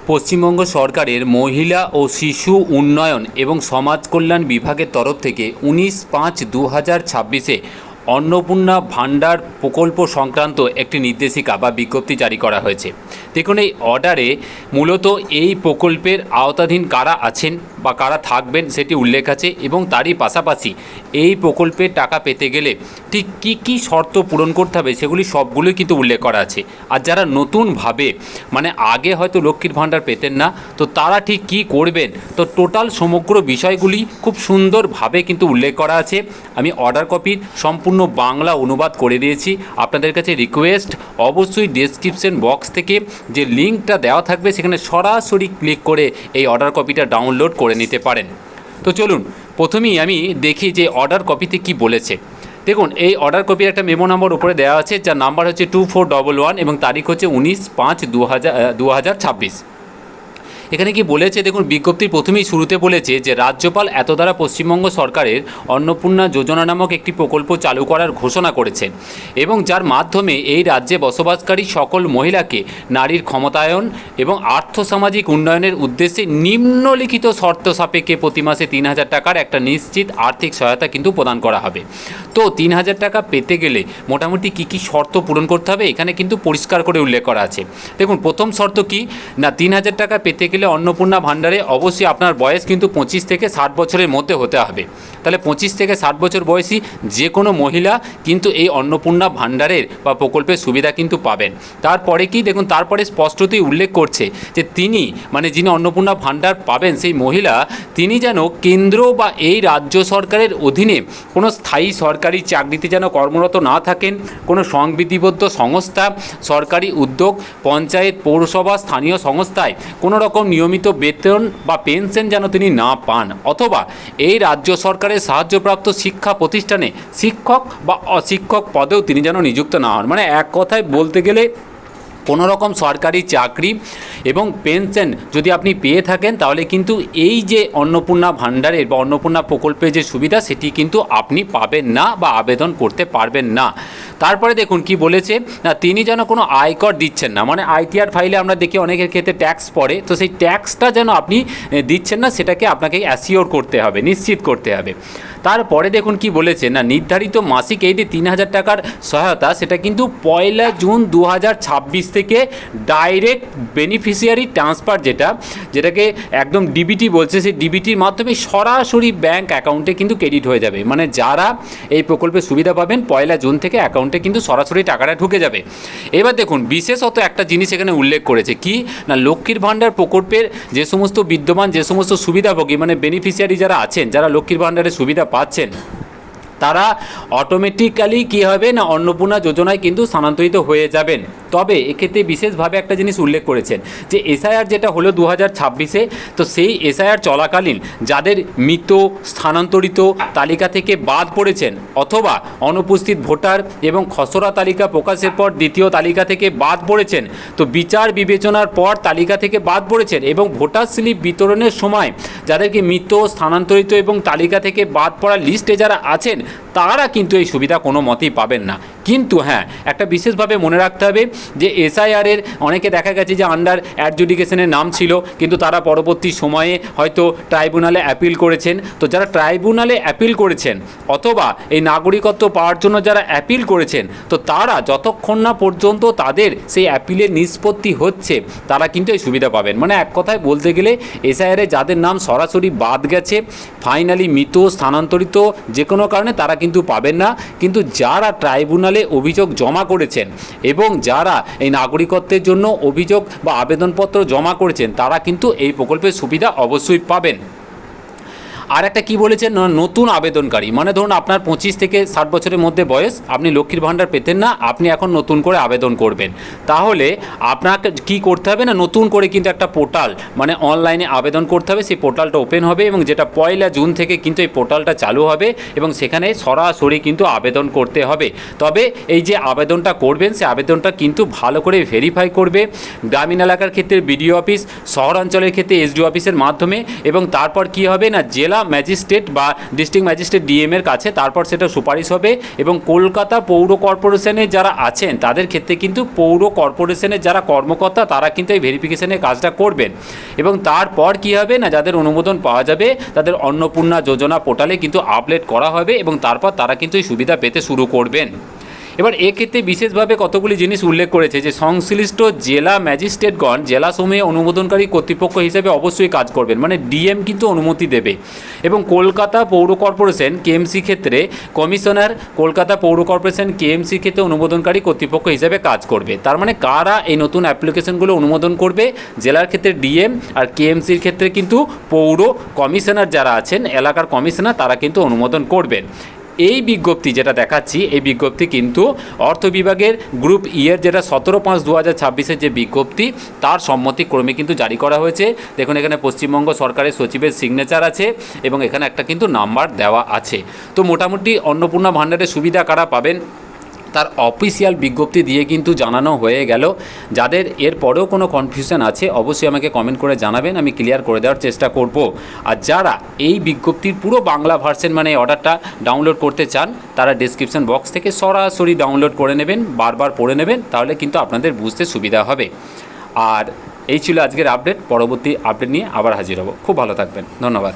পশ্চিমবঙ্গ সরকারের মহিলা ও শিশু উন্নয়ন এবং সমাজ কল্যাণ বিভাগের তরফ থেকে 19/5/2026 অন্নপূর্ণা ভাণ্ডার প্রকল্প সংক্রান্ত একটি নির্দেশিকা বা বিজ্ঞপ্তি জারি করা হয়েছে। দেখুন, এই অর্ডারে মূলত এই প্রকল্পের আওতাধীন কারা আছেন বা কারা থাকবেন সেটি উল্লেখ আছে এবং তারই পাশাপাশি এই প্রকল্পের টাকা পেতে গেলে ঠিক কী শর্ত পূরণ করতে হবে সেগুলি সবগুলোই কিন্তু উল্লেখ করা আছে। আর যারা নতুনভাবে আগে হয়তো লক্ষ্মীর ভাণ্ডার পেতেন না, তো তারা ঠিক কী করবেন, তো টোটাল সমগ্র বিষয়গুলি খুব সুন্দরভাবে কিন্তু উল্লেখ করা আছে। আমি অর্ডার কপির সম্পূর্ণ বাংলা অনুবাদ করে দিয়েছি। আপনাদের কাছে রিকোয়েস্ট, অবশ্যই ডেসক্রিপশন বক্স থেকে যে লিঙ্কটা দেওয়া থাকবে সেখানে সরাসরি ক্লিক করে এই অর্ডার কপিটা ডাউনলোড করে নিতে পারেন। তো চলুন প্রথমেই আমি দেখি যে অর্ডার কপিতে কি বলেছে। দেখুন, এই অর্ডার কপির একটা মেমো নাম্বার উপরে দেওয়া আছে, যার নাম্বার হচ্ছে 2411 এবং তারিখ হচ্ছে 19/5/2026। এখানে কি বলেছে দেখুন, বিজ্ঞপ্তির প্রথমেই শুরুতে বলেছে যে রাজ্যপাল এত দ্বারা পশ্চিমবঙ্গ সরকারের অন্নপূর্ণা যোজনা নামক একটি প্রকল্প চালু করার ঘোষণা করেছেন এবং যার মাধ্যমে এই রাজ্যে বসবাসকারী সকল মহিলাকে নারীর ক্ষমতায়ন এবং আর্থসামাজিক উন্নয়নের উদ্দেশ্যে নিম্নলিখিত শর্ত সাপেক্ষে প্রতি মাসে 3,000 টাকার একটা নিশ্চিত আর্থিক সহায়তা কিন্তু প্রদান করা হবে। তো 3,000 টাকা পেতে গেলে মোটামুটি কী শর্ত পূরণ করতে হবে এখানে কিন্তু পরিষ্কার করে উল্লেখ করা আছে। দেখুন, প্রথম শর্ত কি না, 3,000 টাকা পেতে গেলে অন্নপূর্ণা ভাণ্ডারে অবশ্যই আপনার বয়স কিন্তু 25 থেকে 60 বছরের মধ্যে হতে হবে। তাহলে 25 থেকে 60 বছর বয়সী যে কোনো মহিলা কিন্তু এই অন্নপূর্ণা ভাণ্ডারের বা প্রকল্পের সুবিধা কিন্তু পাবেন। তারপরে কি দেখুন, তারপরে স্পষ্টতই উল্লেখ করছে যে তিনি যিনি অন্নপূর্ণা ভাণ্ডার পাবেন সেই মহিলা তিনি যেন কেন্দ্র বা এই রাজ্য সরকারের অধীনে কোনো স্থায়ী সরকারি চাকরিতে যেন কর্মরত না থাকেন, কোনো সংবিধিবদ্ধ সংস্থা, সরকারি উদ্যোগ, পঞ্চায়েত, পৌরসভা, স্থানীয় সংস্থায় কোনো রকম নিয়মিত বেতন বা পেনশন যেন তিনি না পান, অথবা এই রাজ্য সরকারের সাহায্যপ্রাপ্ত শিক্ষা প্রতিষ্ঠানে শিক্ষক বা অশিক্ষক পদেও তিনি যেন নিযুক্ত না হন। এক কথায় বলতে গেলে কোনো রকম সরকারি চাকরি এবং পেনশন যদি আপনি পেয়ে থাকেন তাহলে কিন্তু এই যে অন্নপূর্ণা ভাণ্ডারের বা অন্নপূর্ণা প্রকল্পের যে সুবিধা সেটি কিন্তু আপনি পাবেন না বা আবেদন করতে পারবেন না। তারপরে দেখুন কি বলেছে না, তিনি যেন কোনো আয়কর দিচ্ছেন না, আইটিআর ফাইলে আমরা দেখি অনেকের ক্ষেত্রে ট্যাক্স পড়ে, তো সেই ট্যাক্সটা যেন আপনি দিচ্ছেন না সেটাকে আপনাকে অ্যাসিওর করতে হবে, নিশ্চিত করতে হবে। তারপরে দেখুন কি বলেছে না, নির্ধারিত মাসিক এই যে 3,000 টাকার সহায়তা সেটা কিন্তু 1 জুন 2026 থেকে ডাইরেক্ট বেনিফিশিয়ারি ট্রান্সফার যেটাকে একদম ডিবিটি বলছে, সেই ডিবিটির মাধ্যমে সরাসরি ব্যাংক অ্যাকাউন্টে কিন্তু ক্রেডিট হয়ে যাবে। যারা এই প্রকল্পের সুবিধা পাবেন 1 জুন থেকে অ্যাকাউন্টে কিন্তু সরাসরি টাকাটা ঢুকে যাবে। এবার দেখুন, বিশেষত একটা জিনিস এখানে উল্লেখ করেছে কি না, লক্ষ্মীর ভাণ্ডার প্রকল্পের যে সমস্ত বিদ্যমান যে সমস্ত সুবিধাভোগী বেনিফিশিয়ারি যারা আছেন, যারা লক্ষ্মীর ভাণ্ডারের সুবিধা পাচ্ছেন, তারা অটোমেটিক্যালি কী হবে না, অন্নপূর্ণা যোজনায় কিন্তু স্থানান্তরিত হয়ে যাবেন। তবে এক্ষেত্রে বিশেষভাবে একটা জিনিস উল্লেখ করেছেন যে এসআইআর যেটা হলো 2026-এ, তো সেই এসআইআর চলাকালীন যাদের মৃত, স্থানান্তরিত তালিকা থেকে বাদ পড়েছেন অথবা অনুপস্থিত ভোটার এবং খসড়া তালিকা প্রকাশের পর দ্বিতীয় তালিকা থেকে বাদ পড়েছেন, তো বিচার বিবেচনার পর তালিকা থেকে বাদ পড়েছেন এবং ভোটার স্লিপ বিতরণের সময় যাদেরকে মৃত, স্থানান্তরিত এবং তালিকা থেকে বাদ পড়ার লিস্টে যারা আছেন তারা কিন্তু এই সুবিধা কোনো মতেই পাবেন না। কিন্তু হ্যাঁ, একটা বিশেষভাবে মনে রাখতে হবে যে এসআইআরের অনেকে দেখা গেছে যে আন্ডার অ্যাডজুডিকেশনের নাম ছিল, কিন্তু তারা পরবর্তী সময়ে হয়তো ট্রাইব্যুনালে অ্যাপিল করেছেন। তো যারা ট্রাইব্যুনালে অ্যাপিল করেছেন অথবা এই নাগরিকত্ব পাওয়ার জন্য যারা অ্যাপিল করেছেন, তো তারা যতক্ষণ না পর্যন্ত তাদের সেই অ্যাপিলের নিষ্পত্তি হচ্ছে তারা কিন্তু এই সুবিধা পাবেন। এক কথায় বলতে গেলে এসআইআরে যাদের নাম সরাসরি বাদ গেছে, ফাইনালি মৃত, স্থানান্তরিত যে কোনো কারণে, তারা কিন্তু পাবেন না। কিন্তু যারা ট্রাইব্যুনালে অভিযোগ জমা করেছেন এবং যারা এই নাগরিকত্বের জন্য অভিযোগ বা আবেদনপত্র জমা করেছেন তারা কিন্তু এই প্রকল্পের সুবিধা অবশ্যই পাবেন। আর একটা কী বলেছেন, নতুন আবেদনকারী, ধরুন আপনার 25 থেকে 60 বছরের মধ্যে বয়স, আপনি লক্ষ্মীর ভাণ্ডার পেতেন না, আপনি এখন নতুন করে আবেদন করবেন, তাহলে আপনাকে কী করতে হবে না, নতুন করে কিন্তু একটা পোর্টাল অনলাইনে আবেদন করতে হবে। সেই পোর্টালটা ওপেন হবে এবং যেটা 1 জুন থেকে কিন্তু এই পোর্টালটা চালু হবে এবং সেখানে সরাসরি কিন্তু আবেদন করতে হবে। তবে এই যে আবেদনটা করবেন সেই আবেদনটা কিন্তু ভালো করে ভেরিফাই করবে গ্রামীণ এলাকার ক্ষেত্রে বিডিও অফিস, শহরাঞ্চলের ক্ষেত্রে এসডিও অফিসের মাধ্যমে, এবং তারপর কী হবে না, জেলা ম্যাজিস্ট্রেট বা ডিস্ট্রিক্ট ম্যাজিস্ট্রেট ডিএমের কাছে, তারপর সেটা সুপারিশ হবে এবং কলকাতা পৌর কর্পোরেশনে যারা আছেন তাদের ক্ষেত্রে কিন্তু পৌর কর্পোরেশনের যারা কর্মকর্তা তারা কিন্তু এই ভেরিফিকেশনের কাজটা করবেন। এবং তারপর কী হবে না, যাদের অনুমোদন পাওয়া যাবে তাদের অন্নপূর্ণা যোজনা পোর্টালে কিন্তু আপলোড করা হবে এবং তারপর তারা কিন্তু এই সুবিধা পেতে শুরু করবেন। এবার এক্ষেত্রে বিশেষভাবে কতগুলি জিনিস উল্লেখ করেছে যে সংশ্লিষ্ট জেলা ম্যাজিস্ট্রেটগণ জেলাসমূহে অনুমোদনকারী কর্তৃপক্ষ হিসেবে অবশ্যই কাজ করবেন, মানে ডিএম কিন্তু অনুমতি দেবে। এবং কলকাতা পৌর কর্পোরেশন কেএমসি ক্ষেত্রে কমিশনার কলকাতা পৌর কর্পোরেশন কেএমসি ক্ষেত্রে অনুমোদনকারী কর্তৃপক্ষ হিসেবে কাজ করবে। তার মানে কারা এই নতুন অ্যাপ্লিকেশনগুলো অনুমোদন করবে? জেলার ক্ষেত্রে ডিএম আর কেএমসির ক্ষেত্রে কিন্তু পৌর কমিশনার যারা আছেন, এলাকার কমিশনার, তারা কিন্তু অনুমোদন করবেন। এই বিজ্ঞপ্তি যেটা দেখাচ্ছি, এই বিজ্ঞপ্তি কিন্তু অর্থ বিভাগের গ্রুপ ইয়ের যেটা 17/5/2026 যে বিজ্ঞপ্তি তার সম্মতিক্রমে কিন্তু জারি করা হয়েছে। দেখুন এখানে পশ্চিমবঙ্গ সরকারের সচিবের সিগনেচার আছে এবং এখানে একটা কিন্তু নাম্বার দেওয়া আছে। তো মোটামুটি অন্নপূর্ণা ভাণ্ডারের সুবিধা কারা পাবেন তার অফিসিয়াল বিজ্ঞপ্তি দিয়ে কিন্তু জানানো হয়ে গেল। যাদের এর পরেও কোনো কনফিউশন আছে অবশ্যই আমাকে কমেন্ট করে জানাবেন, আমি ক্লিয়ার করে দেওয়ার চেষ্টা করব। আর যারা এই বিজ্ঞপ্তির পুরো বাংলা ভার্সন মানে অর্ডারটা ডাউনলোড করতে চান তারা ডেসক্রিপশন বক্স থেকে সরাসরি ডাউনলোড করে নেবেন, বারবার পড়ে নেবেন, তাহলে কিন্তু আপনাদের বুঝতে সুবিধা হবে। আর এই ছিল আজকের আপডেট। পরবর্তী আপডেট নিয়ে আবার হাজির হব। খুব ভালো থাকবেন, ধন্যবাদ।